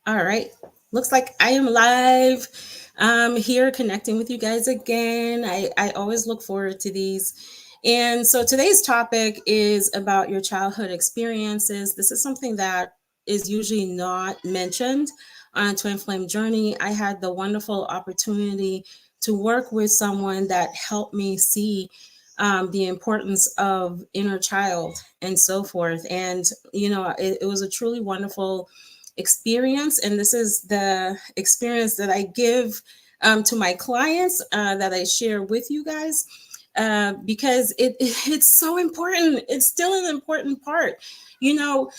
All right. Looks like I am live. Here connecting with you guys again. I always look forward to these. And so today's topic is about your childhood experiences. This is something that is usually not mentioned on Twin Flame Journey. I had the wonderful opportunity to work with someone that helped me see the importance of inner child and so forth. And, it was a truly wonderful experience. And this is the experience that I give to my clients that I share with you guys because it's so important. It's still an important part. You know,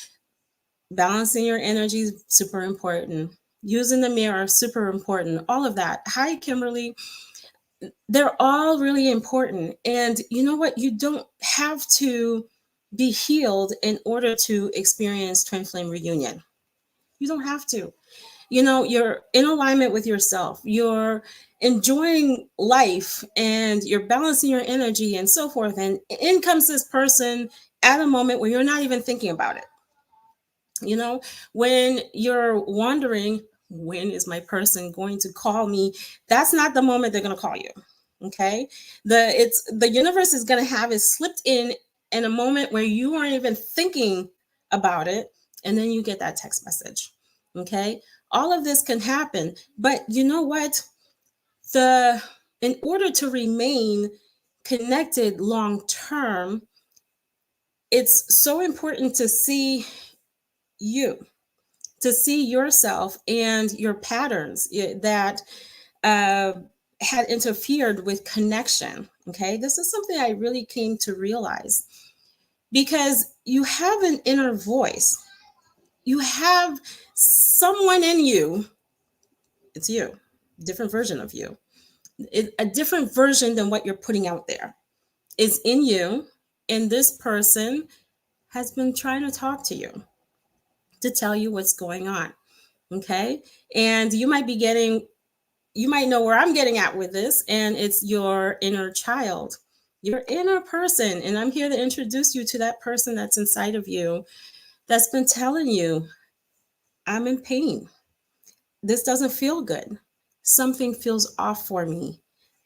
balancing your energy is super important. Using the mirror, super important. All of that. Hi, Kimberly. They're all really important. And you know what? You don't have to be healed in order to experience twin flame reunion. You don't have to. You're in alignment with yourself. You're enjoying life and you're balancing your energy and so forth. And in comes this person at a moment where you're not even thinking about it. When you're wondering, when is my person going to call me? That's not the moment they're going to call you. Okay. The universe is going to have it slipped in a moment where you aren't even thinking about it. And then you get that text message. Okay. All of this can happen. But you know what? In order to remain connected long term, it's so important to see you, to see yourself and your patterns that uh, had interfered with connection. Okay, this is something I really came to realize because you have an inner voice, you have someone in you. It's you, different version of you, a different version than what you're putting out there is in you, and this person has been trying to talk to you, to tell you what's going on. Okay, and you might know where I'm getting at with this, and it's your inner child, your inner person. And I'm here to introduce you to that person that's inside of you that's been telling you, I'm in pain. This doesn't feel good. Something feels off for me.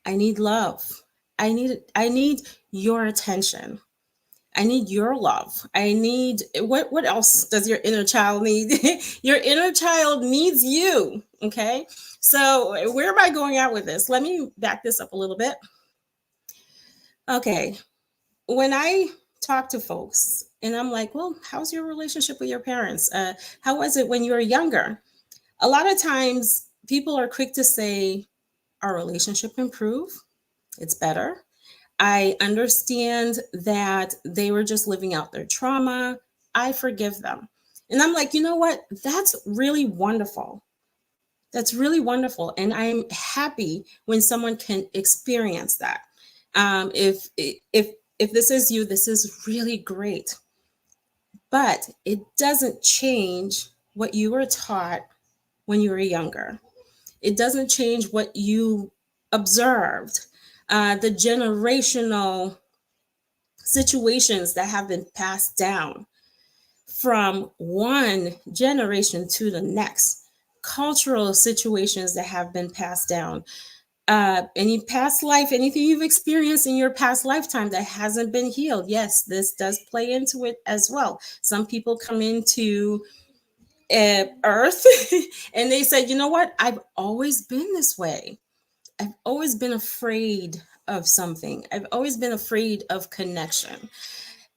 I need love. I need your attention. I need your love. I need what else does your inner child need? Your inner child needs you. Okay. So where am I going out with this? Let me back this up a little bit. Okay. When I talk to folks and I'm like, well, how's your relationship with your parents? How was it when you were younger? A lot of times people are quick to say, our relationship improved. It's better. I understand that they were just living out their trauma. I forgive them. And I'm like, you know what? That's really wonderful. That's really wonderful. And I'm happy when someone can experience that. If this is you, this is really great. But it doesn't change what you were taught when you were younger. It doesn't change what you observed, the generational situations that have been passed down from one generation to the next, cultural situations that have been passed down, any past life, anything you've experienced in your past lifetime that hasn't been healed. Yes, this does play into it as well. Some people come into earth and they say, you know what, I've always been this way. I've always been afraid of something. I've always been afraid of connection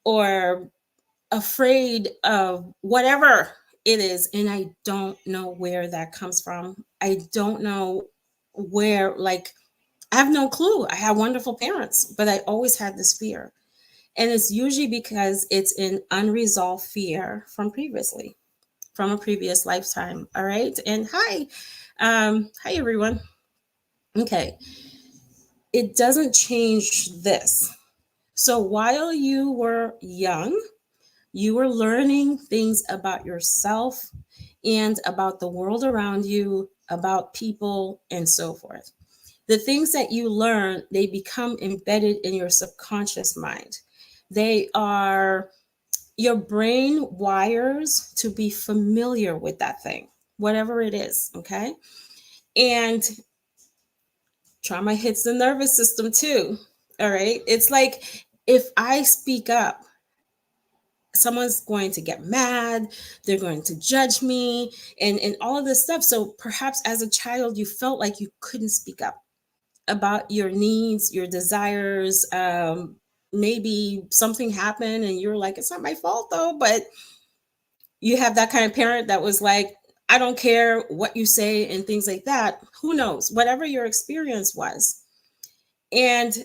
or afraid of whatever it is. And I don't know where that comes from. I don't know where, like, I have no clue. I have wonderful parents, but I always had this fear. And it's usually because it's an unresolved fear from previously, from a previous lifetime. All right. And hi everyone. Okay. It doesn't change this. So while you were young, you were learning things about yourself and about the world around you, about people, and so forth. The things that you learn, they become embedded in your subconscious mind. They are, your brain wires to be familiar with that thing. whatever it is. Okay. And trauma hits the nervous system too. All right. It's like if I speak up, someone's going to get mad, they're going to judge me, and all of this stuff. So perhaps as a child, you felt like you couldn't speak up about your needs, your desires. Maybe something happened and you're like, it's not my fault though. But you have that kind of parent that was like, I don't care what you say and things like that. Who knows? Whatever your experience was. And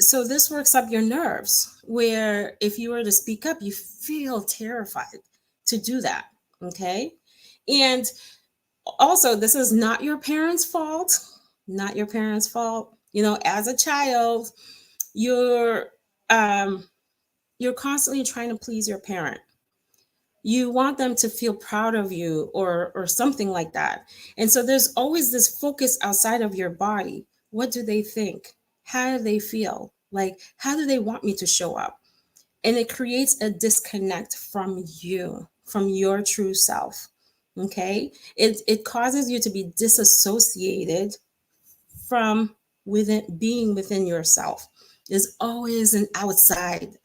so this works up your nerves, where if you were to speak up, you feel terrified to do that. Okay. And also, this is not your parents' fault, not your parents' fault. You know, as a child, you're um, you're constantly trying to please your parent. You want them to feel proud of you, or something like that. And so there's always this focus outside of your body. What do they think? How do they feel? Like, how do they want me to show up? And it creates a disconnect from you, from your true self. Okay. It causes you to be disassociated from within, being within yourself. There's always an outside.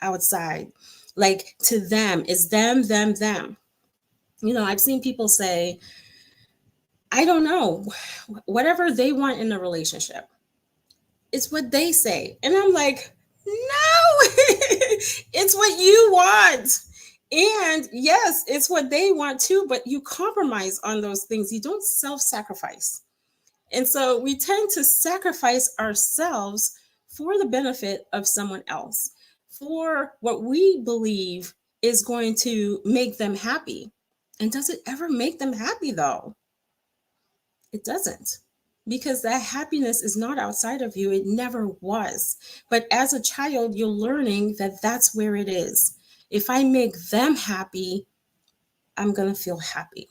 Like, to them, it's them. You know, I've seen people say, I don't know, whatever they want in a relationship, it's what they say. And I'm like, no, it's what you want. And yes, it's what they want too, but you compromise on those things. You don't self sacrifice. And so we tend to sacrifice ourselves for the benefit of someone else, for what we believe is going to make them happy. And does it ever make them happy though? It doesn't, because that happiness is not outside of you. It never was. But as a child, you're learning that that's where it is. If I make them happy, I'm going to feel happy.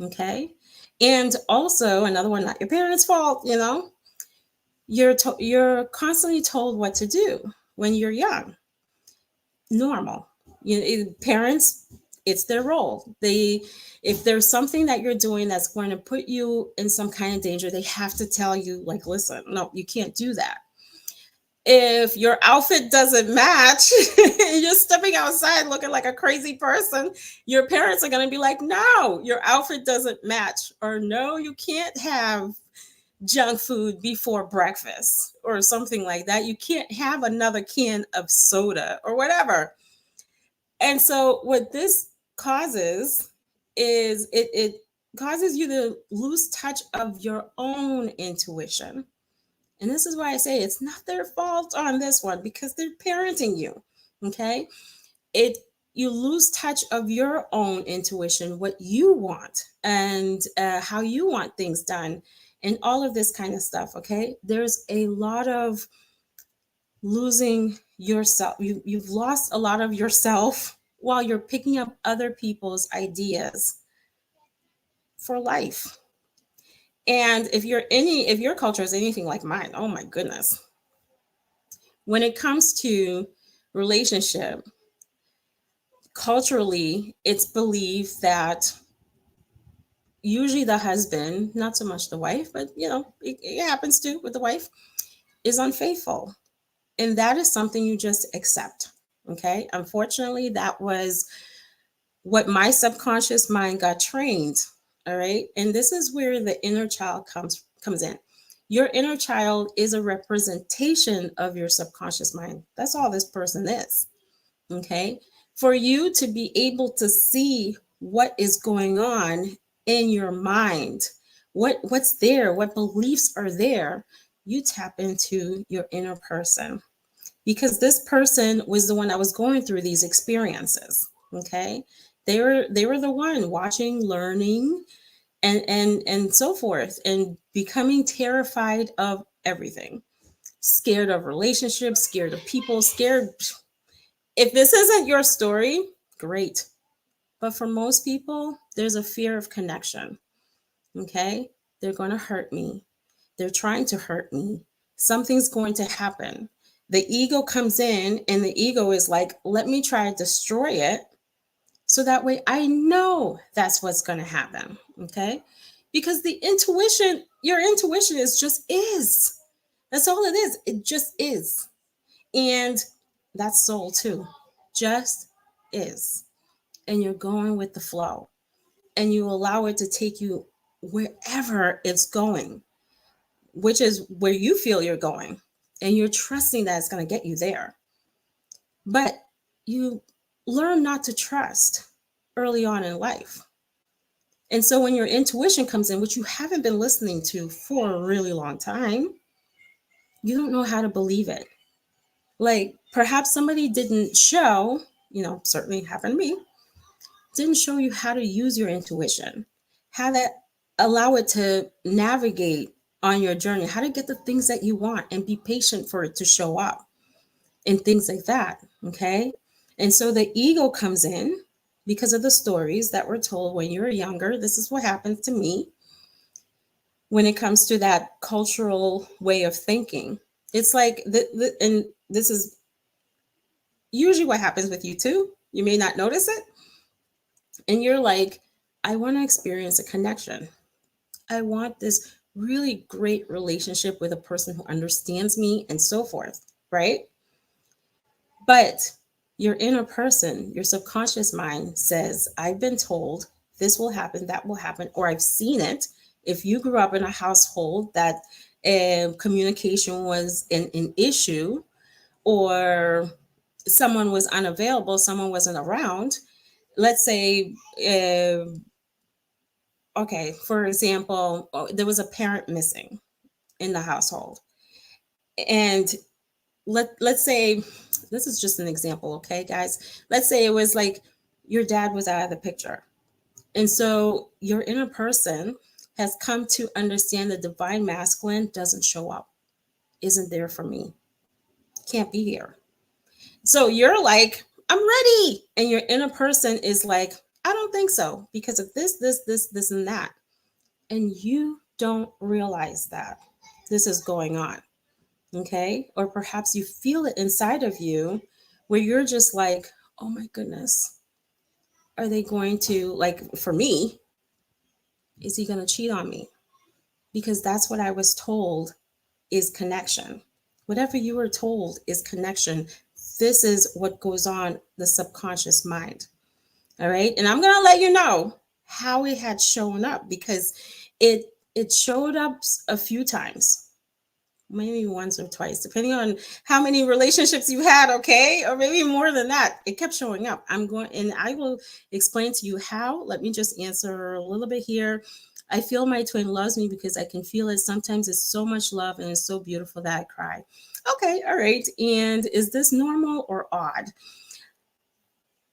Okay. And also, another one, not your parents' fault, you know, you're constantly told what to do when you're young. Normal. Parents, it's their role. If there's something that you're doing that's going to put you in some kind of danger, they have to tell you, like, listen, no, you can't do that. If your outfit doesn't match, you're stepping outside looking like a crazy person, your parents are going to be like, no, your outfit doesn't match, or no, you can't have junk food before breakfast, or something like that. You can't have another can of soda or whatever. And so what this causes is it causes you to lose touch of your own intuition. And this is why I say it's not their fault on this one, because they're parenting you. Okay. You lose touch of your own intuition, what you want, and how you want things done, and all of this kind of stuff. Okay. There's a lot of losing yourself. You've lost a lot of yourself while you're picking up other people's ideas for life. And if your culture is anything like mine, oh my goodness. When it comes to relationship, culturally, it's believed that usually the husband, not so much the wife, but you know, it happens too with the wife, is unfaithful. And that is something you just accept. Okay. Unfortunately, that was what my subconscious mind got trained. All right. And this is where the inner child comes in. Your inner child is a representation of your subconscious mind. That's all this person is. Okay. For you to be able to see what is going on in your mind, what's there, what beliefs are there, you tap into your inner person, because this person was the one that was going through these experiences. Okay. They were the one watching, learning, and so forth, and becoming terrified of everything, scared of relationships, scared of people, scared. If this isn't your story, great. But for most people, there's a fear of connection. Okay. They're going to hurt me. They're trying to hurt me. Something's going to happen. The ego comes in, and the ego is like, let me try to destroy it So that way I know that's what's going to happen. Okay. Because your intuition is just is. That's all it is. It just is. And that's soul too. Just is. And you're going with the flow. And you allow it to take you wherever it's going, which is where you feel you're going. And you're trusting that it's going to get you there. But you learn not to trust early on in life. And so when your intuition comes in, which you haven't been listening to for a really long time, you don't know how to believe it. Like perhaps somebody didn't show, certainly happened to me, didn't show you how to use your intuition, how to allow it to navigate on your journey, how to get the things that you want and be patient for it to show up and things like that. Okay. And so the ego comes in because of the stories that were told when you were younger. This is what happens to me when it comes to that cultural way of thinking. It's like, and this is usually what happens with you too. You may not notice it. And you're like, I want to experience a connection. I want this really great relationship with a person who understands me and so forth, right? But your inner person, your subconscious mind says, I've been told this will happen, that will happen, or I've seen it. If you grew up in a household that communication was an issue, or someone was unavailable, someone wasn't around, let's say, okay, for example, there was a parent missing in the household. And let's say, this is just an example, okay, guys? Let's say it was like your dad was out of the picture. And so your inner person has come to understand the divine masculine doesn't show up, isn't there for me, can't be here. So you're like, I'm ready. And your inner person is like, I don't think so because of this, and that. And you don't realize that this is going on. Okay. Or perhaps you feel it inside of you where you're just like, oh my goodness, are they going to, like, for me, is he going to cheat on me? Because that's what I was told is connection. Whatever you were told is connection. This is what goes on the subconscious mind. All right. And I'm going to let you know how it had shown up, because it showed up a few times, maybe once or twice, depending on how many relationships you had. Okay. Or maybe more than that. It kept showing up. And I will explain to you how. Let me just answer a little bit here. I feel my twin loves me because I can feel it. Sometimes it's so much love and it's so beautiful that I cry. Okay. All right. And is this normal or odd?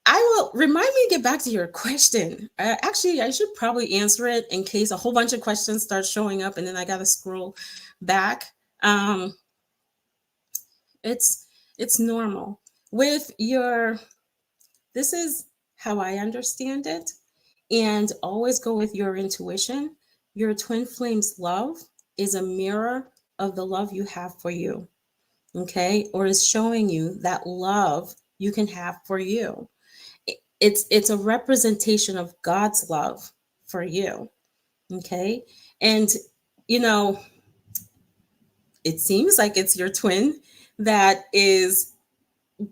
I will remind me to get back to your question. Actually, I should probably answer it in case a whole bunch of questions start showing up and then I got to scroll back. It's normal with your, this is how I understand it, and always go with your intuition. Your twin flame's love is a mirror of the love you have for you. Okay. Or is showing you that love you can have for you. It's a representation of God's love for you. Okay. And, it seems like it's your twin that is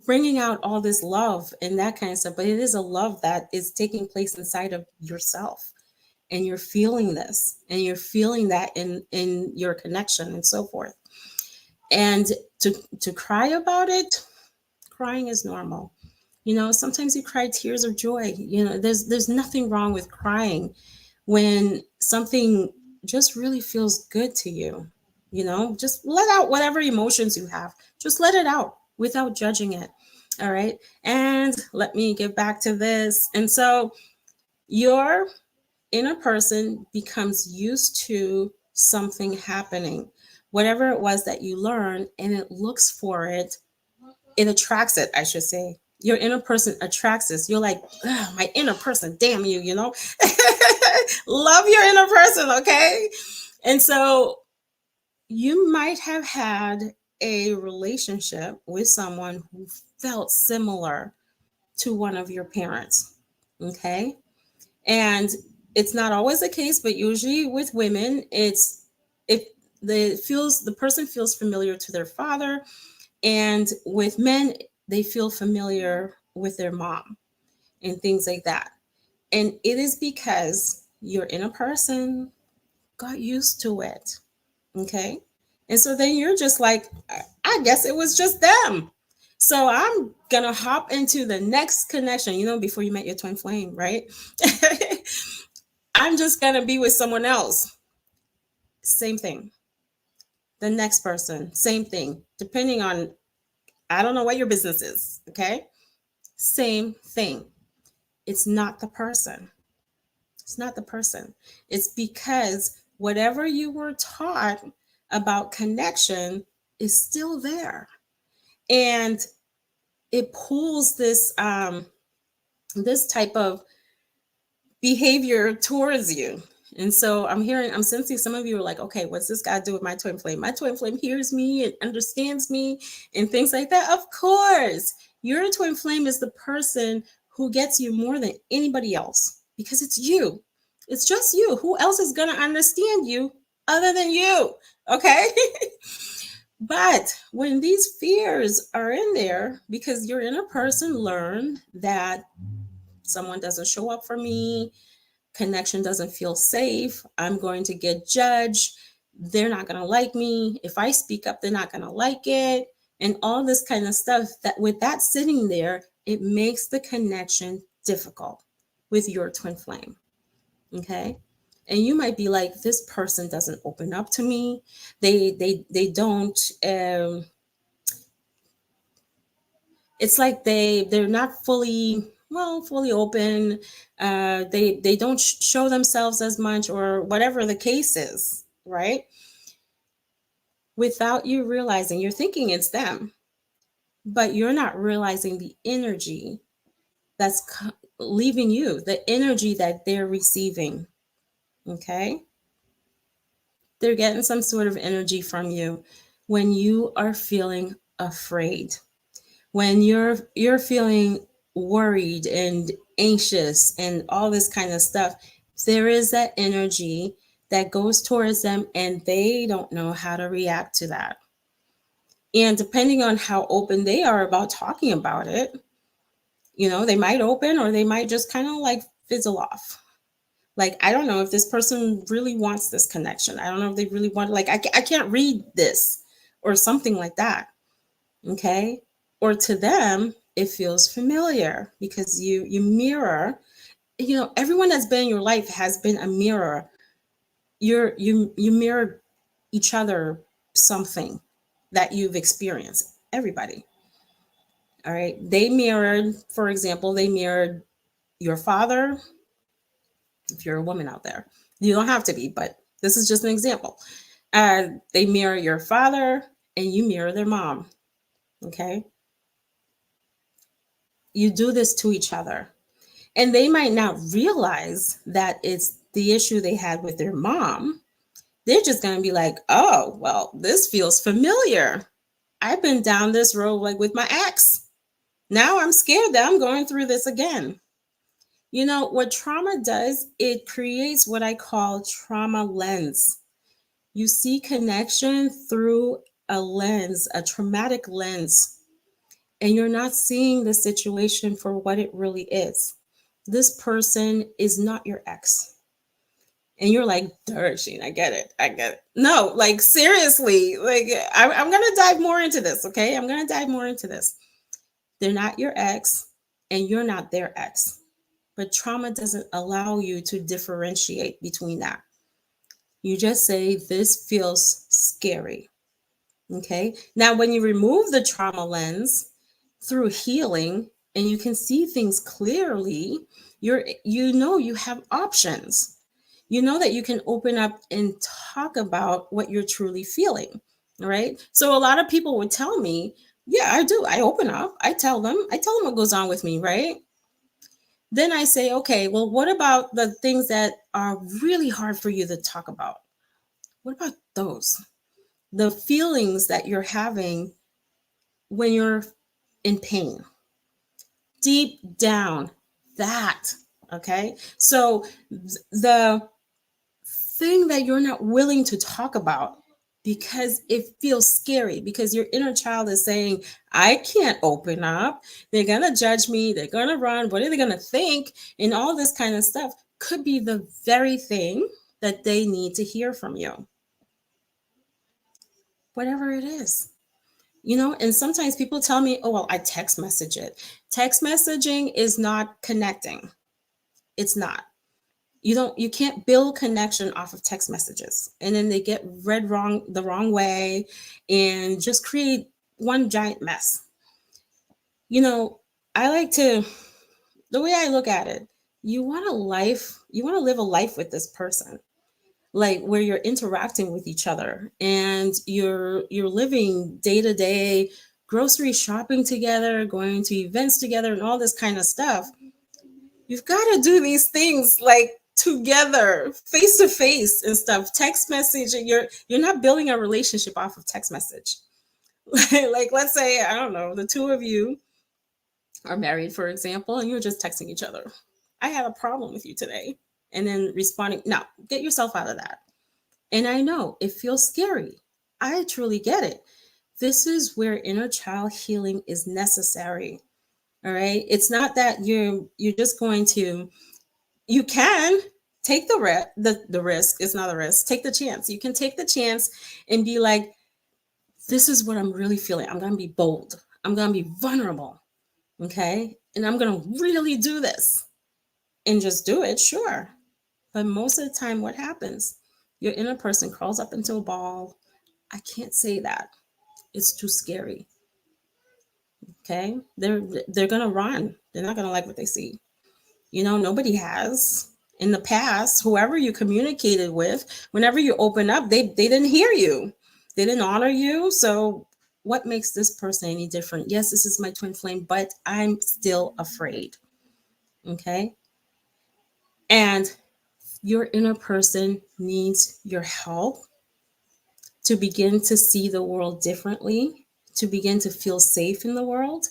bringing out all this love and that kind of stuff, but it is a love that is taking place inside of yourself. And you're feeling this, and you're feeling that in your connection and so forth. And to cry about it, crying is normal. Sometimes you cry tears of joy. There's nothing wrong with crying when something just really feels good to you. Just let out whatever emotions you have. Just let it out without judging it. All right. And let me get back to this. And so your inner person becomes used to something happening, whatever it was that you learned, and it looks for it. It attracts it, I should say. Your inner person attracts this. You're like, my inner person, damn you, love your inner person, okay? And so you might have had a relationship with someone who felt similar to one of your parents, Okay. And it's not always the case, but usually with women, it's if the person feels familiar to their father, and with men, they feel familiar with their mom and things like that. And it is because your inner person got used to it. Okay. And so then you're just like, I guess it was just them. So I'm going to hop into the next connection, before you met your twin flame, right? I'm just going to be with someone else. Same thing. The next person, same thing. Depending on, I don't know what your business is. Okay. Same thing. It's not the person. It's not the person. It's because whatever you were taught about connection is still there. And it pulls this type of behavior towards you. And so I'm sensing some of you are like, okay, what's this got to do with my twin flame? My twin flame hears me and understands me and things like that. Of course, your twin flame is the person who gets you more than anybody else because it's you. It's just you. Who else is going to understand you other than you? Okay. But when these fears are in there, because your inner person learned that someone doesn't show up for me, connection doesn't feel safe, I'm going to get judged, they're not going to like me, if I speak up, they're not going to like it, and all this kind of stuff, that with that sitting there, it makes the connection difficult with your twin flame. Okay. And you might be like, this person doesn't open up to me. They don't it's like they're not fully open. They don't show themselves as much, or whatever the case is, right? Without you realizing, you're thinking it's them, but you're not realizing the energy that's leaving you, the energy that they're receiving. Okay. They're getting some sort of energy from you when you are feeling afraid, when you're feeling worried and anxious and all this kind of stuff. There is that energy that goes towards them, and they don't know how to react to that. And depending on how open they are about talking about it, they might open, or they might just kind of like fizzle off. Like, I don't know if this person really wants this connection. I don't know if they really want, like, I can't read this, or something like that. Okay. Or to them, it feels familiar because you mirror, everyone that's been in your life has been a mirror. You mirror each other something that you've experienced. Everybody. All right. For example, they mirrored your father. If you're a woman out there, you don't have to be, but this is just an example. They mirror your father, and you mirror their mom. Okay. You do this to each other, and they might not realize that it's the issue they had with their mom. They're just going to be like, oh, well, this feels familiar. I've been down this road, like with my ex. Now I'm scared that I'm going through this again. What trauma does, it creates what I call trauma lens. You see connection through a lens, a traumatic lens, and you're not seeing the situation for what it really is. This person is not your ex. And you're like, Sheen, I get it. No, like, seriously, like, I'm going to dive more into this. Okay. I'm going to dive more into this. They're not your ex, and you're not their ex. But trauma doesn't allow you to differentiate between that. You just say, this feels scary. Okay. Now, when you remove the trauma lens through healing, and you can see things clearly, you have options. You know that you can open up and talk about what you're truly feeling. All right. So a lot of people would tell me, yeah, I do. I open up. I tell them what goes on with me. Right. Then I say, okay, well, what about the things that are really hard for you to talk about? What about those? The feelings that you're having when you're in pain. Deep down, that Okay. So the thing that you're not willing to talk about because it feels scary, because your inner child is saying, I can't open up. They're going to judge me. They're going to run. What are they going to think? And all this kind of stuff could be the very thing that they need to hear from you. Whatever it is. And sometimes people tell me, oh, well, I text message it. Text messaging is not connecting. It's not. You can't build connection off of text messages, and then they get read the wrong way and just create one giant mess. I like to, the way I look at it, you want to live a life with this person, like where you're interacting with each other and you're living day to day, grocery shopping together, going to events together, and all this kind of stuff. You've got to do these things like together, face to face and stuff. Text message, you're not building a relationship off of text message. Like, let's say, I don't know, the two of you are married, for example, and you're just texting each other. I had a problem with you today. And then responding, no, get yourself out of that. And I know it feels scary. I truly get it. This is where inner child healing is necessary. All right. It's not that you're just going to, you can take the risk. It's not a risk. Take the chance. You can take the chance and be like, this is what I'm really feeling. I'm going to be bold. I'm going to be vulnerable. Okay. And I'm going to really do this and just do it. Sure. But most of the time, what happens? Your inner person crawls up into a ball. I can't say that. It's too scary. Okay. They're going to run. They're not going to like what they see. Nobody has. In the past, whoever you communicated with, whenever you open up, they didn't hear you. They didn't honor you. So what makes this person any different? Yes, this is my twin flame, but I'm still afraid. Okay. And your inner person needs your help to begin to see the world differently, to begin to feel safe in the world.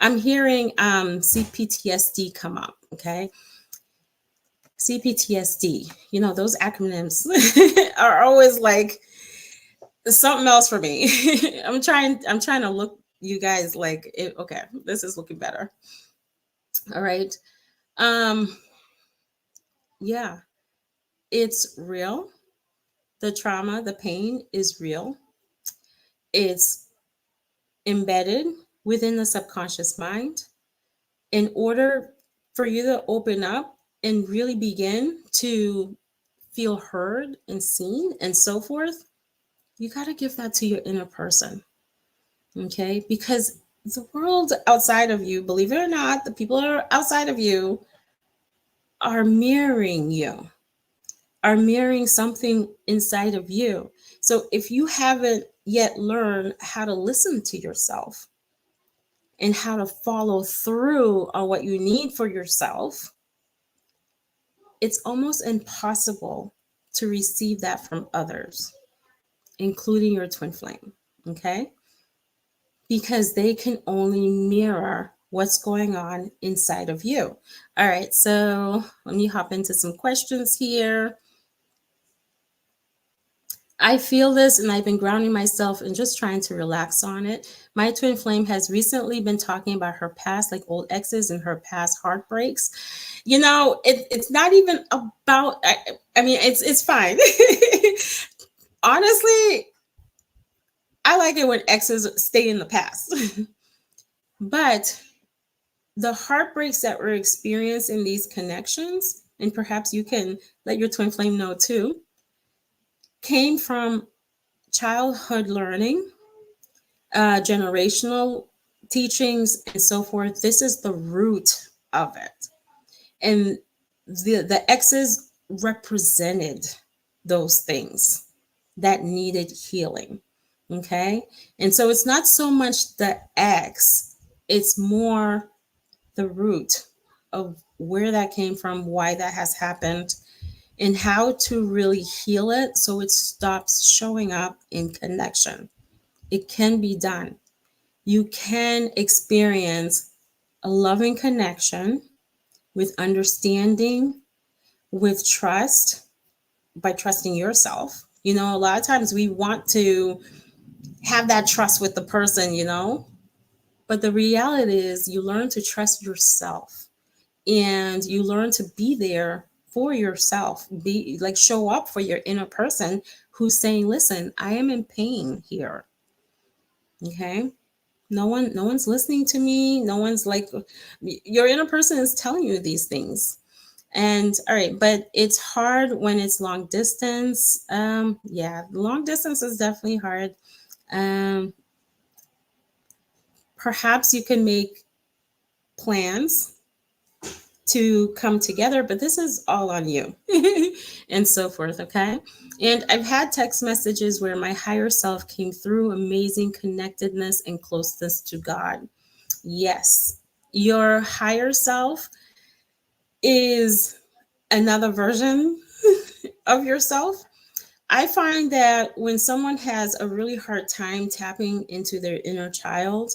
I'm hearing CPTSD come up. Okay. CPTSD, those acronyms are always like something else for me. I'm trying to look you guys like it, okay, this is looking better. All right. Yeah, it's real. The trauma, the pain is real. It's embedded within the subconscious mind. In order for you to open up and really begin to feel heard and seen and so forth, you got to give that to your inner person. Okay? Because the world outside of you, believe it or not, the people that are outside of you are mirroring you, are mirroring something inside of you. So if you haven't yet learned how to listen to yourself and how to follow through on what you need for yourself, it's almost impossible to receive that from others, including your twin flame. Okay? Because they can only mirror what's going on inside of you. All right, so let me hop into some questions here. I feel this and I've been grounding myself and just trying to relax on it. My twin flame has recently been talking about her past, like old exes and her past heartbreaks. It's not even about, I mean, it's fine. Honestly, I like it when exes stay in the past. But the heartbreaks that we're experiencing in these connections, and perhaps you can let your twin flame know too, came from childhood learning, generational teachings, and so forth. This is the root of it. And the exes represented those things that needed healing. Okay. And so it's not so much the ex, it's more the root of where that came from, why that has happened, and how to really heal it so it stops showing up in connection. It can be done. You can experience a loving connection with understanding, with trust, by trusting yourself. You know, a lot of times we want to have that trust with the person, you know, but the reality is you learn to trust yourself and you learn to be there for yourself, be like show up for your inner person who's saying, listen, I am in pain here. Okay. No one's listening to me. No one's like, your inner person is telling you these things. And all right, but it's hard when it's long distance. Yeah, long distance is definitely hard. Um, Perhaps you can make plans to come together, but this is all on you and so forth. Okay. And I've had text messages where my higher self came through, amazing connectedness and closeness to God. Yes, your higher self is another version of yourself. I find that when someone has a really hard time tapping into their inner child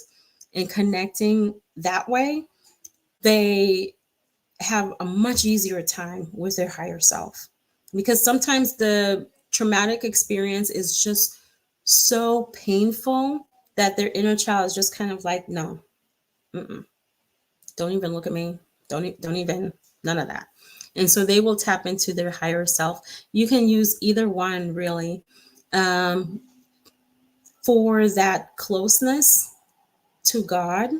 and connecting that way, they have a much easier time with their higher self, because sometimes the traumatic experience is just so painful that their inner child is just kind of like, no, mm-mm, don't even look at me, don't even, none of that. And so they will tap into their higher self. You can use either one really, um, for that closeness to God,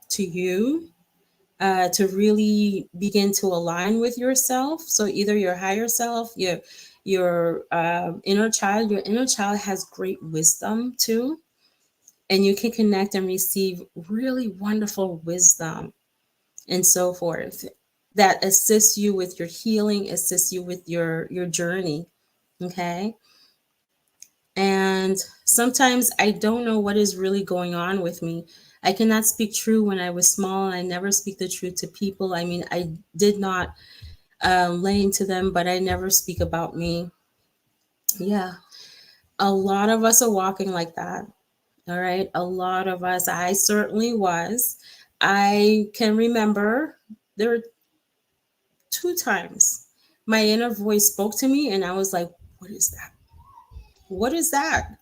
to you, to really begin to align with yourself. So either your higher self, your inner child. Your inner child has great wisdom too, and you can connect and receive really wonderful wisdom and so forth that assists you with your healing, assists you with your journey. Okay. And sometimes I don't know what is really going on with me. I cannot speak true when I was small. I never speak the truth to people. I mean, I did not lay into them, but I never speak about me. Yeah. A lot of us are walking like that. All right. A lot of us. I certainly was. I can remember there were two times my inner voice spoke to me, and I was like, what is that? What is that?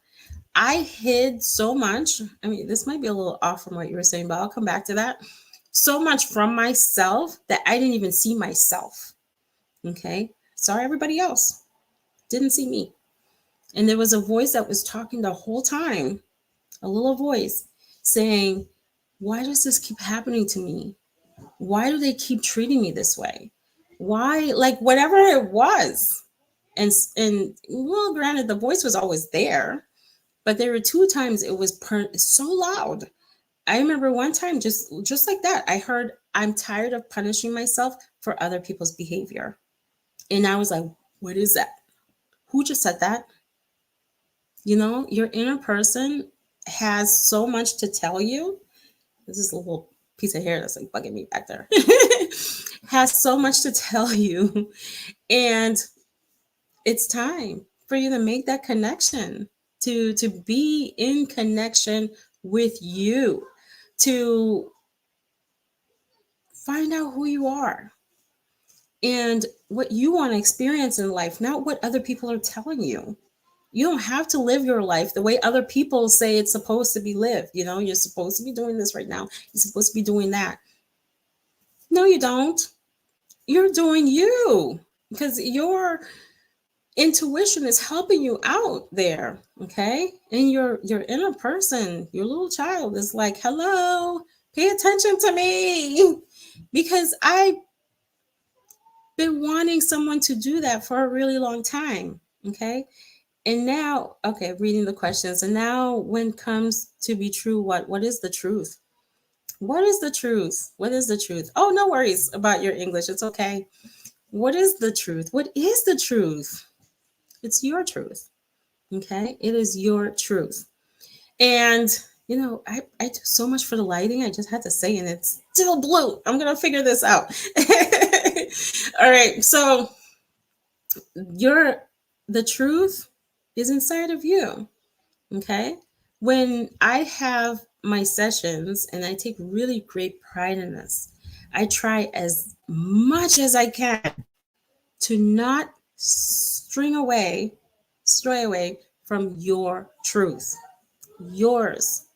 I hid so much. I mean, this might be a little off from what you were saying, but I'll come back to that. So much from myself that I didn't even see myself. Okay. Saw everybody else, didn't see me. And there was a voice that was talking the whole time, a little voice saying, why does this keep happening to me? Why do they keep treating me this way? Why, like, whatever it was. And well, granted, the voice was always there, but there were two times it was so loud. I remember one time, just like that, I heard, I'm tired of punishing myself for other people's behavior. And I was like, what is that? Who just said that? You know, your inner person has so much to tell you. This is a little piece of hair that's like bugging me back there. Has so much to tell you. And it's time for you to make that connection, to be in connection with you, to find out who you are and what you want to experience in life, not what other people are telling you. You don't have to live your life the way other people say it's supposed to be lived. You know, you're supposed to be doing this right now, you're supposed to be doing that. No, you don't. You're doing you, because your intuition is helping you out there. Okay. And your inner person, your little child, is like, hello, pay attention to me, because I've been wanting someone to do that for a really long time. Okay. And now, okay, reading the questions. And now, when it comes to be true, what is the truth? What is the truth? What is the truth? Oh, no worries about your English. It's okay. What is the truth? What is the truth? It's your truth. Okay. It is your truth. And, you know, I do so much for the lighting. I just had to say, and it's still blue. I'm going to figure this out. All right. So, the truth is inside of you. Okay. When I have my sessions, and I take really great pride in this, I try as much as I can to not stray away from your truth, yours,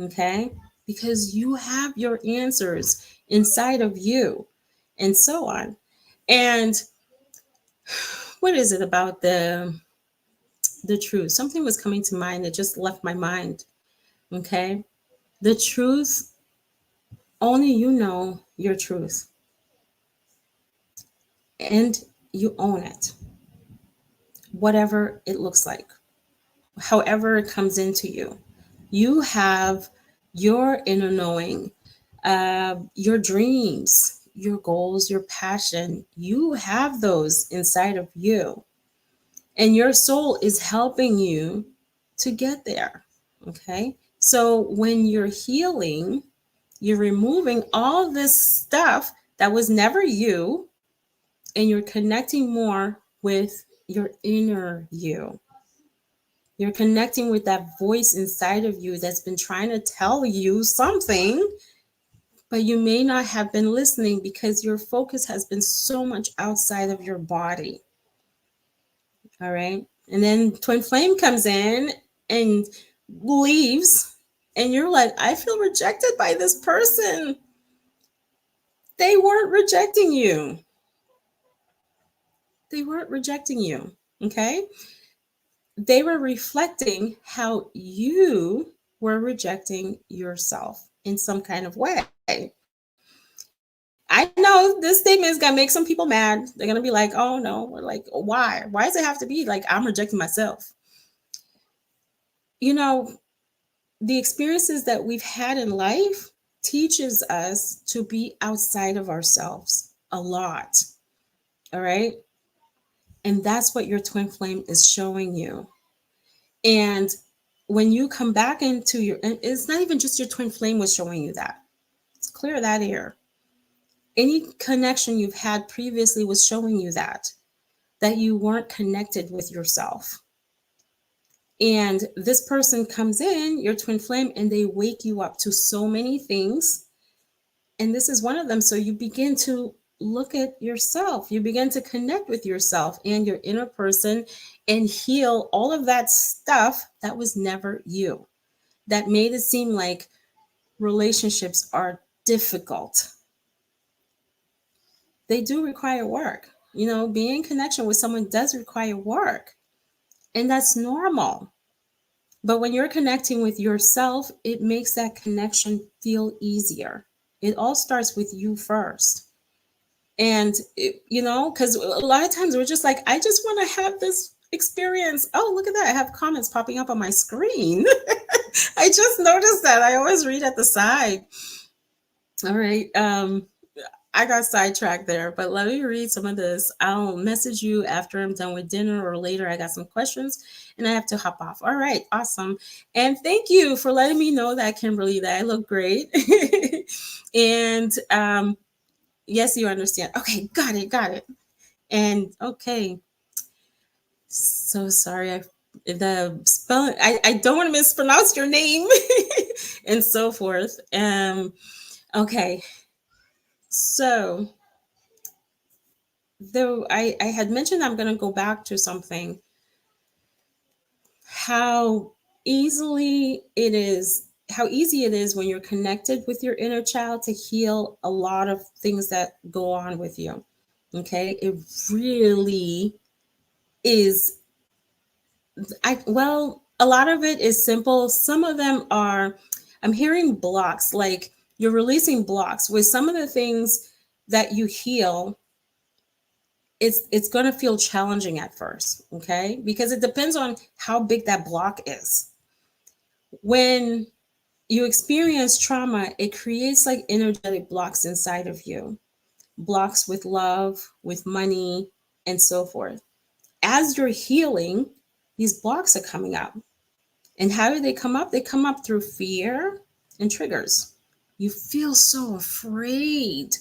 okay? Because you have your answers inside of you and so on. And what is it about the truth? Something was coming to mind that just left my mind, okay? The truth, only you know your truth, and you own it, whatever it looks like, however it comes into you. You have your inner knowing, your dreams, your goals, your passion. You have those inside of you, and your soul is helping you to get there. Okay. So when you're healing, you're removing all this stuff that was never you, and you're connecting more with your inner you. You're connecting with that voice inside of you that's been trying to tell you something, but you may not have been listening because your focus has been so much outside of your body. All right. And then twin flame comes in and leaves, and you're like, I feel rejected by this person. They weren't rejecting you. They weren't rejecting you. Okay. They were reflecting how you were rejecting yourself in some kind of way. I know this statement is going to make some people mad. They're going to be like, oh no, or like, why? Why does it have to be like I'm rejecting myself? You know, the experiences that we've had in life teaches us to be outside of ourselves a lot. All right. And that's what your twin flame is showing you. And when you come back into your, and it's not even just your twin flame was showing you that. Let's clear that air. Any connection you've had previously was showing you that you weren't connected with yourself. And this person comes in, your twin flame, and they wake you up to so many things. And this is one of them. So you begin to look at yourself. You begin to connect with yourself and your inner person and heal all of that stuff that was never you, that made it seem like relationships are difficult. They do require work. You know, being in connection with someone does require work, and that's normal. But when you're connecting with yourself, it makes that connection feel easier. It all starts with you first. And, you know, because a lot of times we're just like, I just want to have this experience. Oh, look at that. I have comments popping up on my screen. I just noticed that. I always read at the side. All right. I got sidetracked there, but let me read some of this. I'll message you after I'm done with dinner or later. I got some questions and I have to hop off. All right, awesome. And thank you for letting me know that, Kimberly, that I look great. And yes, you understand. Okay, got it. And okay, so sorry. The spelling, I don't want to mispronounce your name and so forth. Okay. So, though I had mentioned I'm going to go back to something, how easy it is when you're connected with your inner child to heal a lot of things that go on with you. Okay. It really is. A lot of it is simple. Some of them are, I'm hearing blocks, like you're releasing blocks with some of the things that you heal. It's going to feel challenging at first, okay? Because it depends on how big that block is. When you experience trauma, it creates like energetic blocks inside of you, blocks with love, with money, and so forth. As you're healing, these blocks are coming up. And how do they come up? They come up through fear and triggers. You feel so afraid,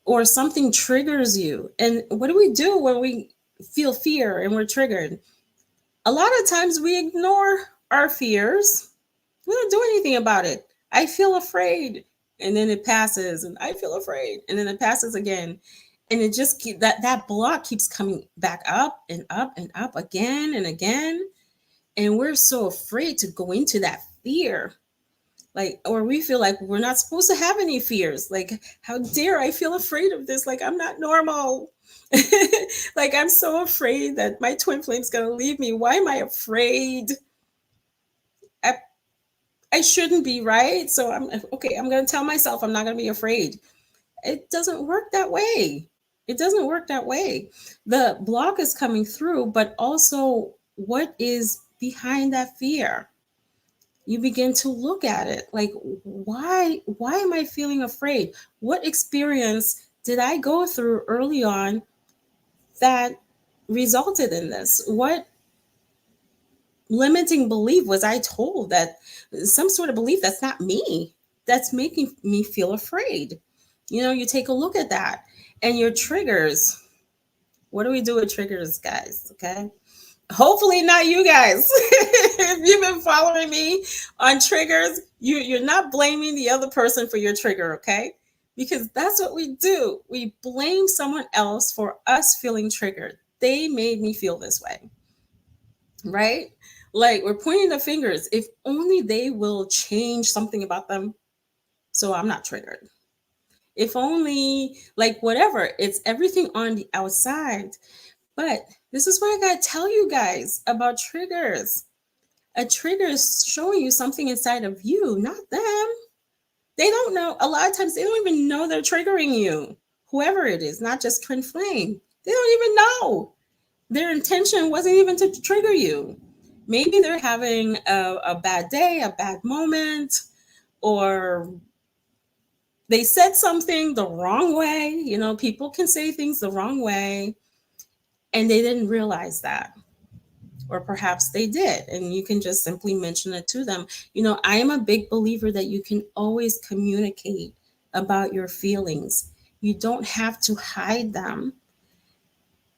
or something triggers you. And what do we do when we feel fear and we're triggered? A lot of times we ignore our fears. We don't do anything about it. I feel afraid. and then it passes, and I feel afraid, and then it passes again, and it just that block keeps coming back up and up and up again and again, and we're so afraid to go into that fear, like, or we feel like we're not supposed to have any fears, like, how dare I feel afraid of this, like I'm not normal. Like, I'm so afraid that my twin flame's gonna leave me. Why am I afraid? I, I shouldn't be, right? So I'm okay, I'm gonna tell myself I'm not gonna be afraid. It doesn't work that way. It doesn't work that way. The block is coming through, but also what is behind that fear? You begin to look at it like, why am I feeling afraid? What experience did I go through early on that resulted in this? What limiting belief was I told, that some sort of belief that's not me, that's making me feel afraid? You take a look at that, and your triggers. What do we do with triggers, guys? Okay. Hopefully not you guys. If you've been following me on triggers, you're not blaming the other person for your trigger, okay? Because that's what we do. We blame someone else for us feeling triggered. They made me feel this way, right? Like, we're pointing the fingers. If only they will change something about them so I'm not triggered. If only, like, whatever. It's everything on the outside. But this is what I gotta tell you guys about triggers. A trigger is showing you something inside of you, not them. They don't know. A lot of times they don't even know they're triggering you. Whoever it is, not just twin flame. They don't even know. Their intention wasn't even to trigger you. Maybe they're having a bad day, a bad moment, or they said something the wrong way. People can say things the wrong way, and they didn't realize that. Or perhaps they did, and you can just simply mention it to them. I am a big believer that you can always communicate about your feelings. You don't have to hide them,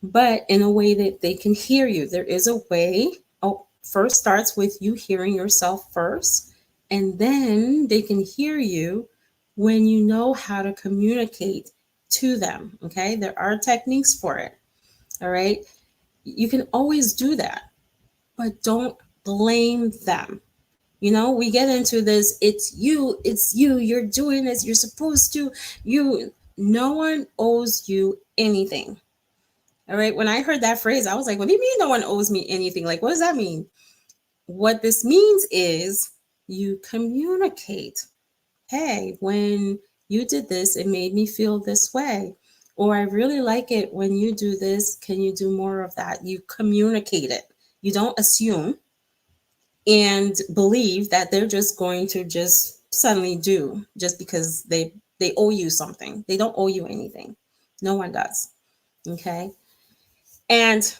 but in a way that they can hear you. There is a way. First starts with you hearing yourself first, and then they can hear you when you know how to communicate to them. Okay, there are techniques for it. All right, you can always do that, but don't blame them. We get into this, it's you, you're doing this, you're supposed to, no one owes you anything. All right, when I heard that phrase, I was like, what do you mean no one owes me anything? Like, what does that mean? What this means is you communicate. Hey, when you did this, it made me feel this way. Or I really like it when you do this. Can you do more of that? You communicate it. You don't assume and believe that they're just going to just suddenly do just because they owe you something. They don't owe you anything. No one does. Okay. And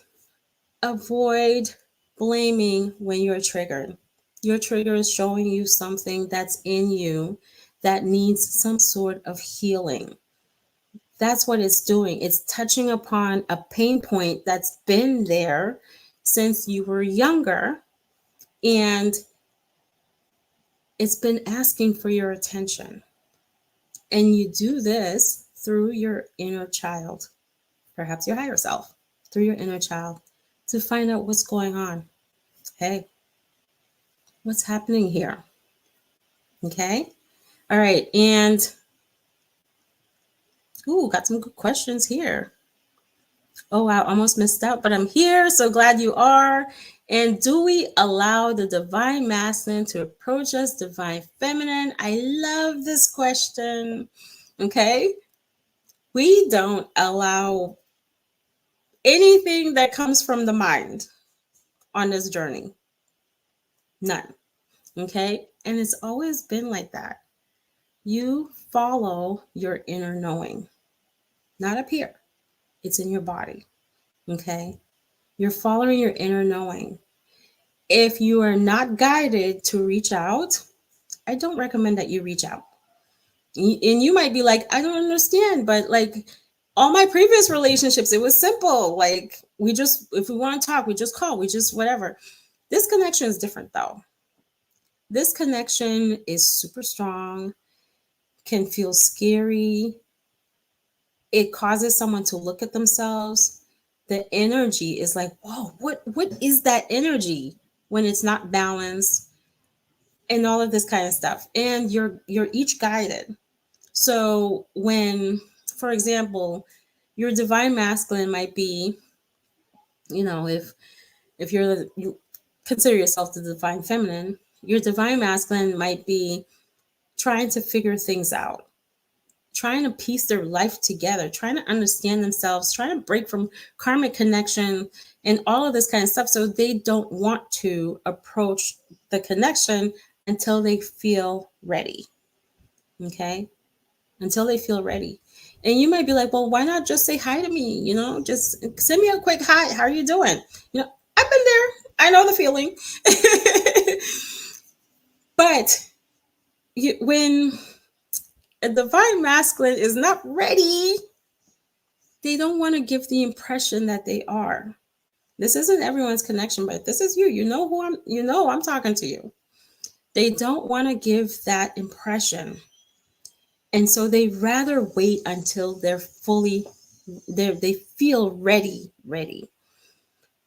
avoid blaming when you're triggered. Your trigger is showing you something that's in you that needs some sort of healing. That's what it's doing. It's touching upon a pain point that's been there since you were younger, and it's been asking for your attention. And you do this through your inner child, perhaps your higher self, through your inner child, to find out what's going on. Hey, what's happening here? Okay. All right. And, got some good questions here. Oh, wow. Almost missed out, but I'm here. So glad you are. And do we allow the divine masculine to approach us, divine feminine? I love this question. Okay. We don't allow anything that comes from the mind on this journey. None. Okay. And it's always been like that. You follow your inner knowing, not up here. It's in your body. Okay. You're following your inner knowing. If you are not guided to reach out, I don't recommend that you reach out. And you might be like, I don't understand, but like all my previous relationships, it was simple. Like, if we want to talk, we just call, we just whatever. This connection is different though. This connection is super strong. can feel scary. It causes someone to look at themselves. The energy is like, whoa, what is that energy when it's not balanced, and all of this kind of stuff. And you're each guided. So when, for example, your divine masculine might be, if you consider yourself the divine feminine, your divine masculine might be trying to figure things out, trying to piece their life together, trying to understand themselves, trying to break from karmic connection and all of this kind of stuff. So they don't want to approach the connection until they feel ready. Okay? Until they feel ready. And you might be like, well, why not just say hi to me? Just send me a quick hi. How are you doing? I've been there. I know the feeling. But when a divine masculine is not ready, they don't want to give the impression that they are. This isn't everyone's connection, but this is you. I'm talking to you. They don't want to give that impression. And so they rather wait until they feel ready.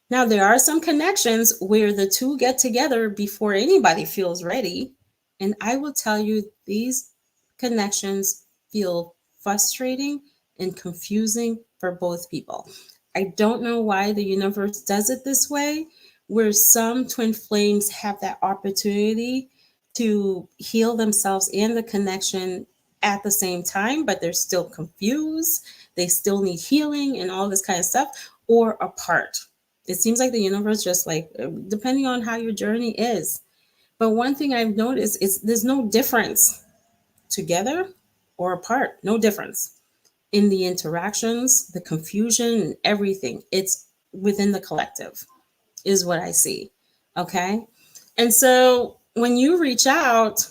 Now, there are some connections where the two get together before anybody feels ready. And I will tell you, these connections feel frustrating and confusing for both people. I don't know why the universe does it this way, where some twin flames have that opportunity to heal themselves and the connection at the same time, but they're still confused. They still need healing and all this kind of stuff, or apart. It seems like the universe just depending on how your journey is. But one thing I've noticed is there's no difference together or apart, no difference in the interactions, the confusion, and everything. It's within the collective is what I see. Okay. And so when you reach out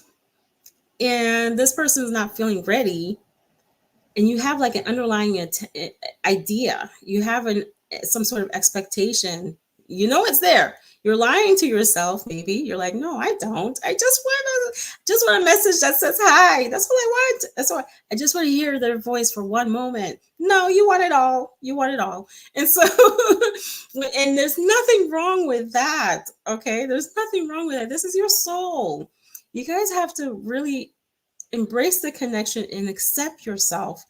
and this person is not feeling ready, and you have like an underlying idea, you have some sort of expectation, it's there. You're lying to yourself. Maybe you're like, no, I don't. I just want a message that says hi. That's what I want. That's what I just want to hear their voice for one moment. No, you want it all. You want it all. And so, and there's nothing wrong with that. Okay. There's nothing wrong with that. This is your soul. You guys have to really embrace the connection and accept yourself.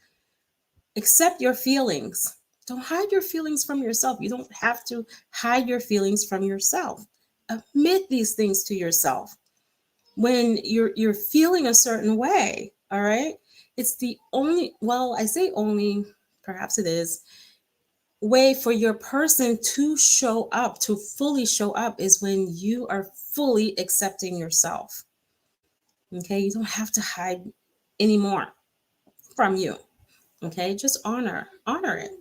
Accept your feelings. Don't hide your feelings from yourself. You don't have to hide your feelings from yourself. Admit these things to yourself. When you're feeling a certain way, all right? It's the only, well, I say only, perhaps it is, way for your person to show up, to fully show up, is when you are fully accepting yourself. Okay? You don't have to hide anymore from you. Okay, just honor it.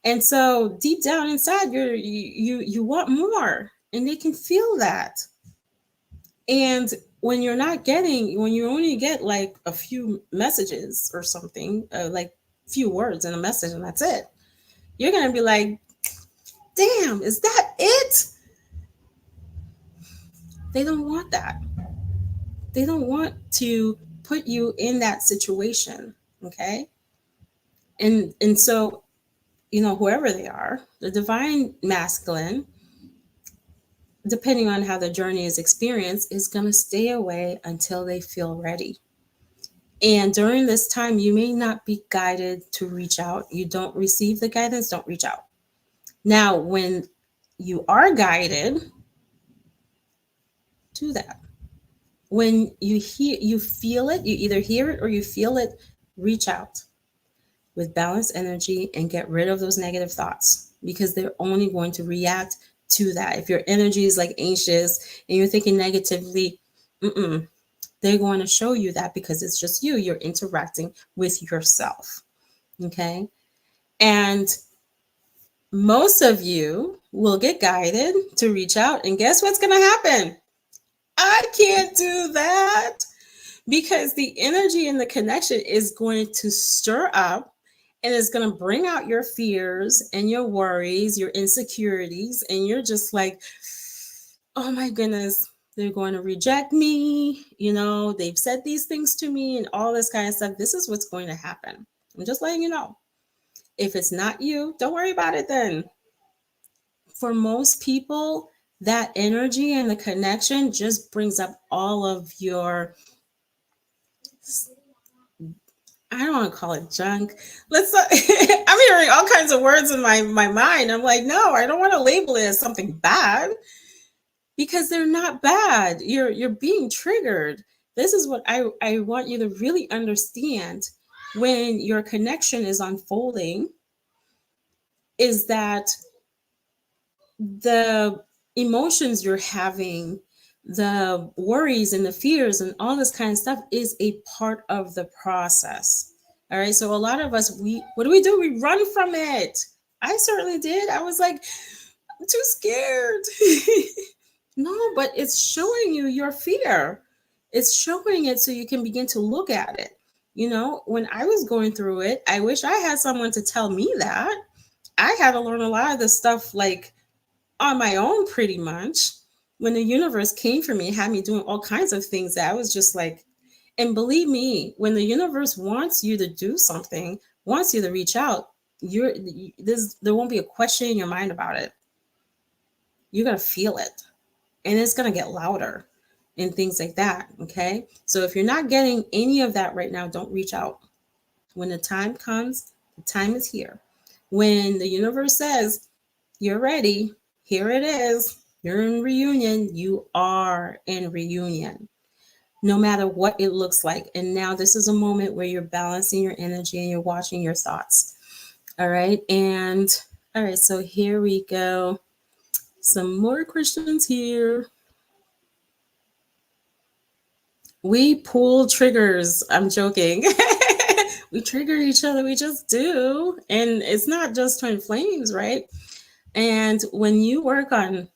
And so deep down inside, you want more, and they can feel that. And when you only get like a few messages or something, like few words in a message, and that's it, you're gonna be like, damn, is that it? They don't want that. They don't want to put you in that situation. Okay. And so, whoever they are, the divine masculine, depending on how the journey is experienced, is going to stay away until they feel ready. And during this time, you may not be guided to reach out. You don't receive the guidance, don't reach out. Now, when you are guided, do that. When you feel it, you either hear it or you feel it, reach out with balanced energy and get rid of those negative thoughts, because they're only going to react to that. If your energy is like anxious and you're thinking negatively, they're going to show you that, because it's just you're interacting with yourself. Okay. And most of you will get guided to reach out, and guess what's going to happen? I can't do that, because the energy and the connection is going to stir up, and it's going to bring out your fears and your worries, your insecurities. And you're just like, oh my goodness, They're going to reject me. They've said these things to me and all this kind of stuff. This is what's going to happen. I'm just letting you know. If it's not you, don't worry about it then. For most people, that energy and the connection just brings up all of your, I don't want to call it junk. Let's not, I'm hearing all kinds of words in my mind. I'm like, no, I don't want to label it as something bad, because they're not bad. You're being triggered. This is what I want you to really understand when your connection is unfolding, is that the emotions you're having, the worries and the fears and all this kind of stuff is a part of the process. All right. So a lot of us, what do? We run from it. I certainly did. I was like, I'm too scared. No, but it's showing you your fear. It's showing it so you can begin to look at it. When I was going through it, I wish I had someone to tell me that. I had to learn a lot of this stuff like on my own, pretty much. When the universe came for me, it had me doing all kinds of things that I was just like, and believe me, when the universe wants you to do something, wants you to reach out, there won't be a question in your mind about it. You're going to feel it, and it's going to get louder and things like that. Okay. So if you're not getting any of that right now, don't reach out. When the time comes, the time is here. When the universe says, you're ready, here it is. You're in reunion. You are in reunion, no matter what it looks like. And now this is a moment where you're balancing your energy and you're watching your thoughts. All right. And all right. So here we go. Some more questions here. We pull triggers. I'm joking. We trigger each other. We just do. And it's not just twin flames, right? And when you work on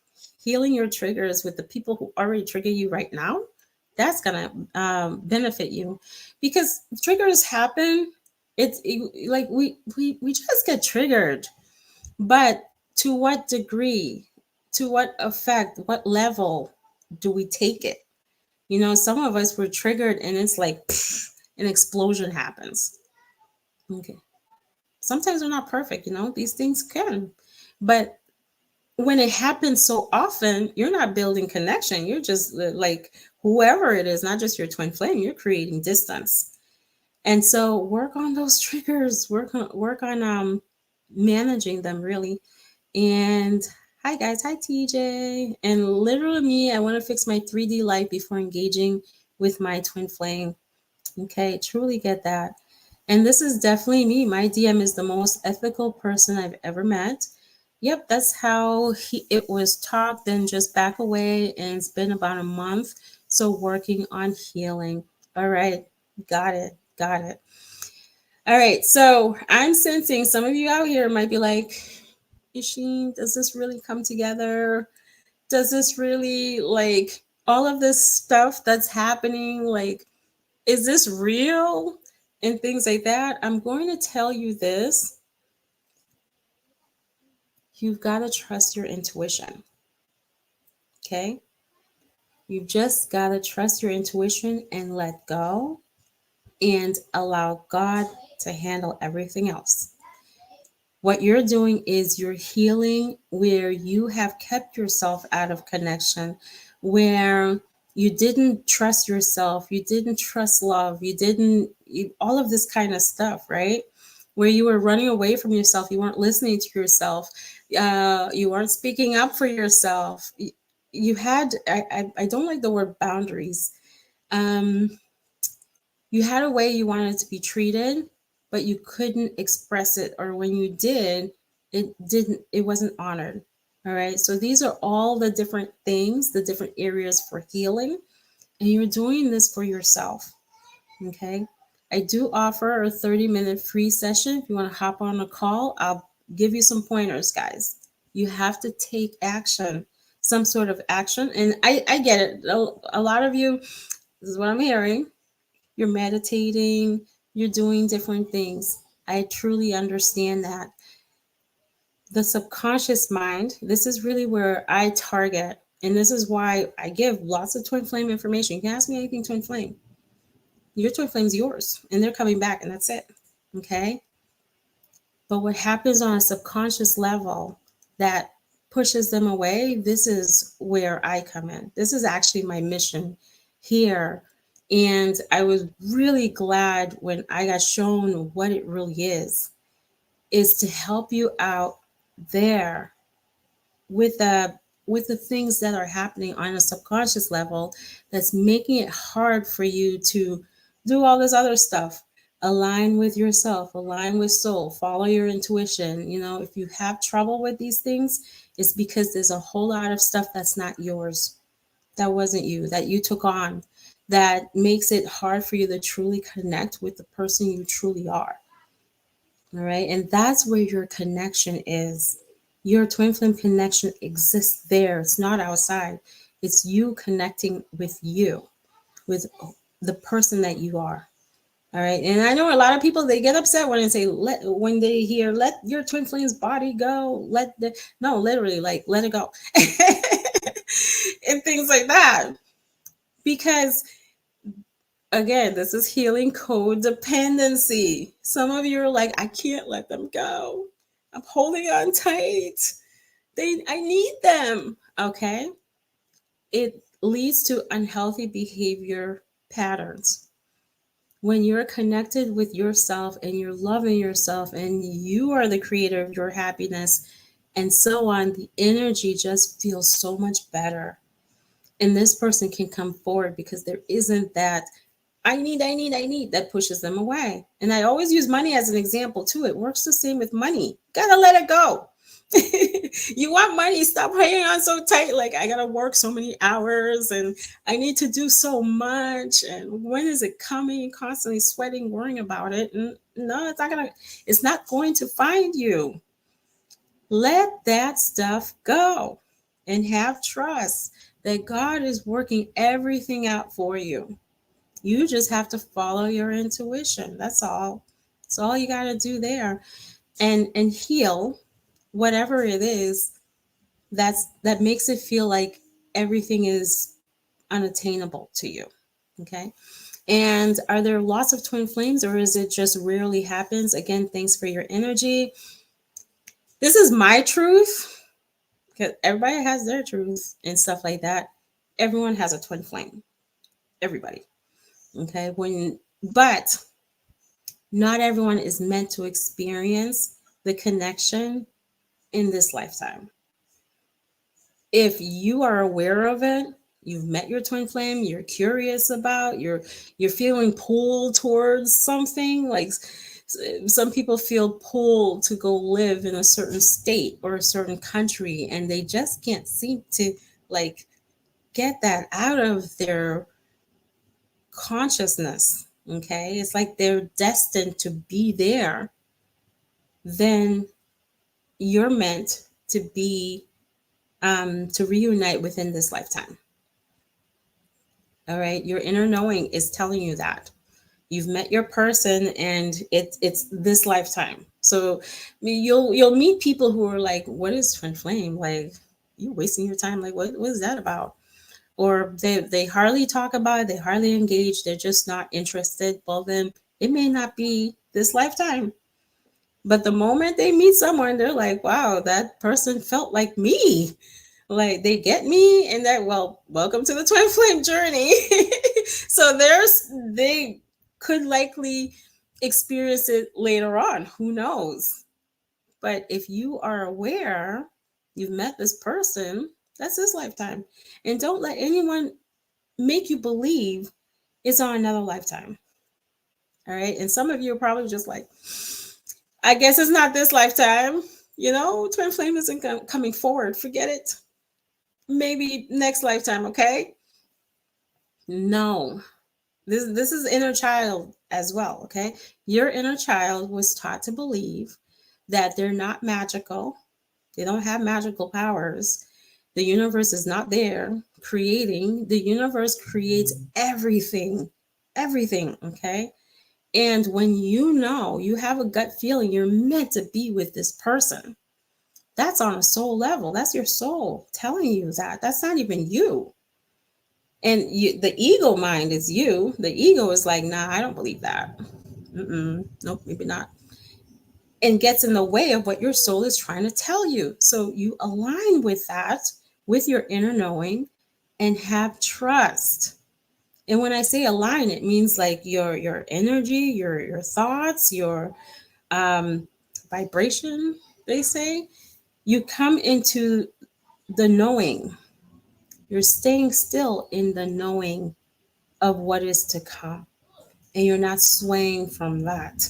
healing your triggers with the people who already trigger you right now, that's going to benefit you, because triggers happen. Like we just get triggered, but to what degree, to what effect, what level do we take it? Some of us were triggered and it's like an explosion happens. Okay. Sometimes we're not perfect, these things can, but when it happens so often, you're not building connection. You're just like whoever it is, not just your twin flame, you're creating distance. And so work on those triggers, work on managing them really. And hi guys, hi TJ. And literally me, I want to fix my 3D life before engaging with my twin flame. Okay, truly get that. And this is definitely me. My DM is the most ethical person I've ever met. Yep, that's how it was taught. Then just back away, and it's been about a month. So working on healing. All right, got it. All right, so I'm sensing some of you out here might be like, Isheen, does this really come together? Does this really, like, all of this stuff that's happening, like, is this real? And things like that. I'm going to tell you this. You've got to trust your intuition. Okay? You've just got to trust your intuition and let go and allow God to handle everything else. What you're doing is you're healing where you have kept yourself out of connection, where you didn't trust yourself, you didn't trust love, all of this kind of stuff, right? Where you were running away from yourself, you weren't listening to yourself, you weren't speaking up for yourself. You had, I don't like the word boundaries. You had a way you wanted to be treated, but you couldn't express it, or when you did, it wasn't honored. All right. So these are all the different things, the different areas for healing, and you're doing this for yourself. Okay. I do offer a 30-minute free session. If you want to hop on a call, I'll give you some pointers, guys. You have to take action, some sort of action. And I get it. A lot of you, this is what I'm hearing. You're meditating, you're doing different things. I truly understand that. The subconscious mind, this is really where I target. And this is why I give lots of twin flame information. You can ask me anything twin flame. Your twin flame's yours, and they're coming back, and that's it. Okay. But what happens on a subconscious level that pushes them away, this is where I come in. This is actually my mission here. And I was really glad when I got shown what it really is to help you out there with the things that are happening on a subconscious level that's making it hard for you to do all this other stuff. Align with yourself, align with soul, follow your intuition. If you have trouble with these things, it's because there's a whole lot of stuff that's not yours, that wasn't you, that you took on, that makes it hard for you to truly connect with the person you truly are. All right. And that's where your connection is. Your twin flame connection exists there. It's not outside. It's you connecting with you, with the person that you are. All right. And I know a lot of people, they get upset when they hear, let your twin flame's body go. No, literally, like, let it go. And things like that. Because again, this is healing codependency. Some of you are like, I can't let them go. I'm holding on tight. I need them. Okay. It leads to unhealthy behavior patterns. When you're connected with yourself and you're loving yourself and you are the creator of your happiness and so on, the energy just feels so much better. And this person can come forward because there isn't that I need that pushes them away. And I always use money as an example too. It works the same with money. Gotta let it go. You want money, stop hanging on so tight. Like, I gotta work so many hours and I need to do so much. And when is it coming? Constantly sweating, worrying about it. And no, it's not going to find you. Let that stuff go and have trust that God is working everything out for you. You just have to follow your intuition. That's all. That's all you got to do there. And heal whatever it is that makes it feel like everything is unattainable to you. Okay? And are there lots of twin flames, or is it just rarely happens? Again, thanks for your energy. This is my truth, because everybody has their truth and stuff like that. Everyone has a twin flame. Everybody. Okay, but not everyone is meant to experience the connection in this lifetime. If you are aware of it, you've met your twin flame, you're curious about, you're feeling pulled towards something. Like, some people feel pulled to go live in a certain state or a certain country, and they just can't seem to like get that out of their consciousness. Okay, it's like they're destined to be there. Then you're meant to be to reunite within this lifetime. All right, your inner knowing is telling you that you've met your person and it's this lifetime. So you'll meet people who are like, what is twin flame? Like, you're wasting your time. Like, what is that about? Or they hardly talk about it, they hardly engage, they're just not interested. Well, then it may not be this lifetime. But the moment they meet someone, they're like, wow, that person felt like me. Like, they get me, and that, well, welcome to the twin flame journey. So they could likely experience it later on. Who knows? But if you are aware, you've met this person, that's this lifetime. And don't let anyone make you believe it's on another lifetime. All right. And some of you are probably just like, I guess it's not this lifetime. Twin flame isn't coming forward. Forget it. Maybe next lifetime. Okay. No. This is inner child as well. Okay. Your inner child was taught to believe that they're not magical. They don't have magical powers. The universe is not there creating. The universe creates everything. Okay. And when you have a gut feeling you're meant to be with this person, That's on a soul level. That's your soul telling you that. That's not even you. And the ego mind is you. The ego is like, nah, I don't believe that. Nope, maybe not. And gets in the way of what your soul is trying to tell you. So you align with that, with your inner knowing, and have trust. And when I say align, it means like your energy, your thoughts, your vibration, they say, you come into the knowing. You're staying still in the knowing of what is to come. And you're not swaying from that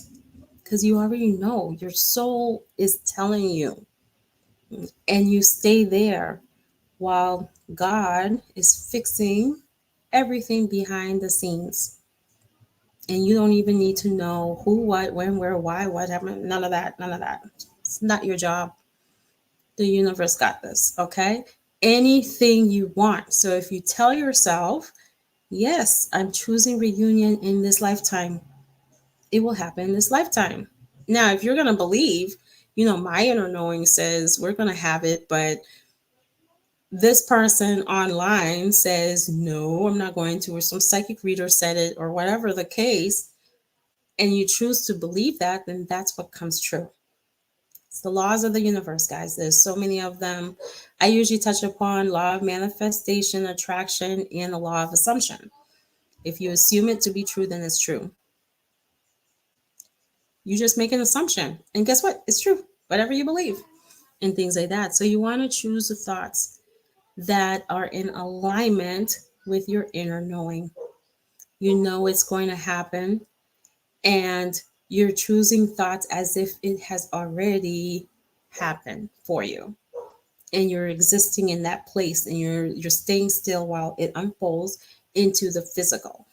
because you already know your soul is telling you. And you stay there while God is fixing everything behind the scenes. And you don't even need to know who, what, when, where, why, what happened. None of that. None of that. It's not your job. The universe got this. Okay. Anything you want. So if you tell yourself, yes, I'm choosing reunion in this lifetime, it will happen in this lifetime. Now, if you're going to believe, my inner knowing says we're going to have it, but this person online says, no, I'm not going to, or some psychic reader said it, or whatever the case, and you choose to believe that, then that's what comes true. It's the laws of the universe, guys. There's so many of them. I usually touch upon law of manifestation, attraction, and the law of assumption. If you assume it to be true, then it's true. You just make an assumption. And guess what? It's true. Whatever you believe and things like that. So you want to choose the thoughts that are in alignment with your inner knowing. You know it's going to happen. And you're choosing thoughts as if it has already happened for you. And you're existing in that place and you're staying still while it unfolds into the physical.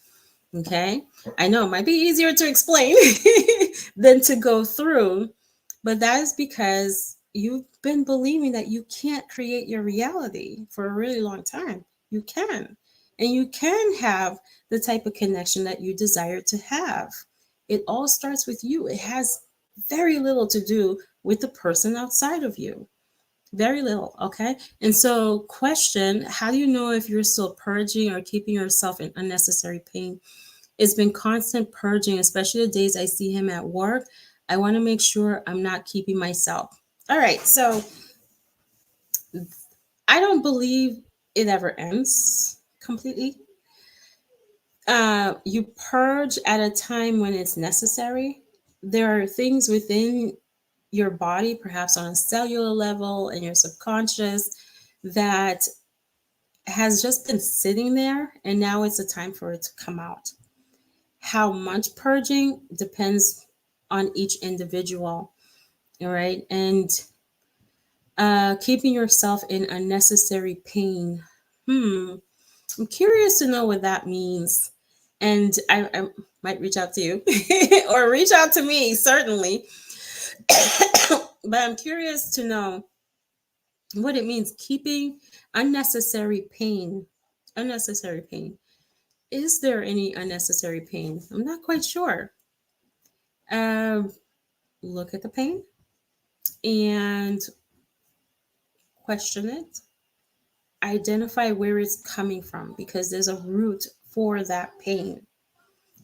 Okay. I know it might be easier to explain than to go through, but that is because you've been believing that you can't create your reality for a really long time. You can. And you can have the type of connection that you desire to have. It all starts with you. It has very little to do with the person outside of you. Very little. Okay. And so, question, how do you know if you're still purging or keeping yourself in unnecessary pain? It's been constant purging, especially the days I see him at work. I want to make sure I'm not keeping myself. All right. So I don't believe it ever ends completely. You purge at a time when it's necessary. There are things within your body, perhaps on a cellular level and your subconscious, that has just been sitting there, and now it's a time for it to come out. How much purging depends on each individual, all right? And keeping yourself in unnecessary pain. I'm curious to know what that means. And I might reach out to you or reach out to me, certainly. But I'm curious to know what it means, keeping unnecessary pain. Unnecessary pain. Is there any unnecessary pain? I'm not quite sure. Look at the pain and question it. Identify where it's coming from, because there's a root for that pain.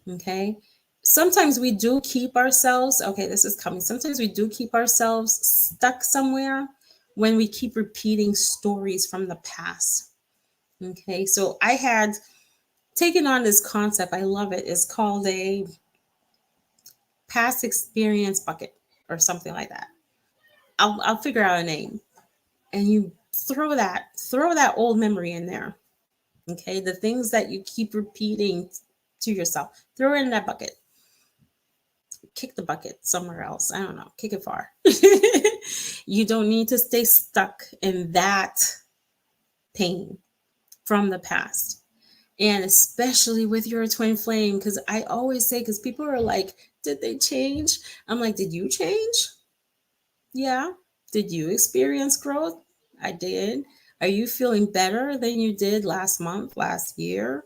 Okay. Sometimes we do keep ourselves, okay, this is coming. Sometimes we do keep ourselves stuck somewhere when we keep repeating stories from the past. Okay. So I had taken on this concept. I love it. It's called a past experience bucket or something like that. I'll figure out a name. And you throw that old memory in there. Okay. The things that you keep repeating to yourself, throw it in that bucket. Kick the bucket somewhere else. I don't know. Kick it far. You don't need to stay stuck in that pain from the past. And especially with your twin flame, because I always say, because people are like, did they change? I'm like, did you change? Yeah. Did you experience growth? I did. Are you feeling better than you did last month, last year,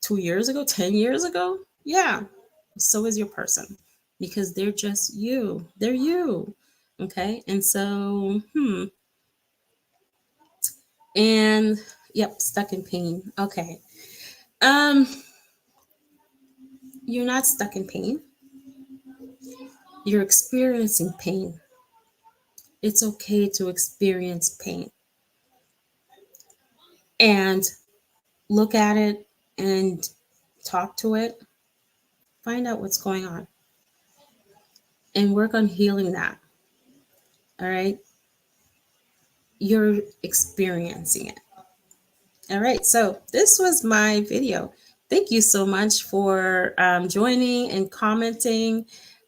2 years ago, 10 years ago? Yeah. So is your person, because they're just you. They're you. Okay. And so, and yep, stuck in pain. Okay. You're not stuck in pain. You're experiencing pain. It's okay to experience pain and look at it and talk to it. Find out what's going on and work on healing that. All right. You're experiencing it. All right. So this was my video. Thank you so much for joining and commenting.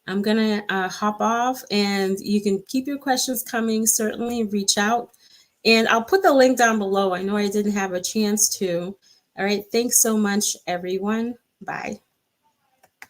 I'm going to hop off, and you can keep your questions coming. Certainly reach out. And I'll put the link down below. I know I didn't have a chance to. All right. Thanks so much, everyone. Bye.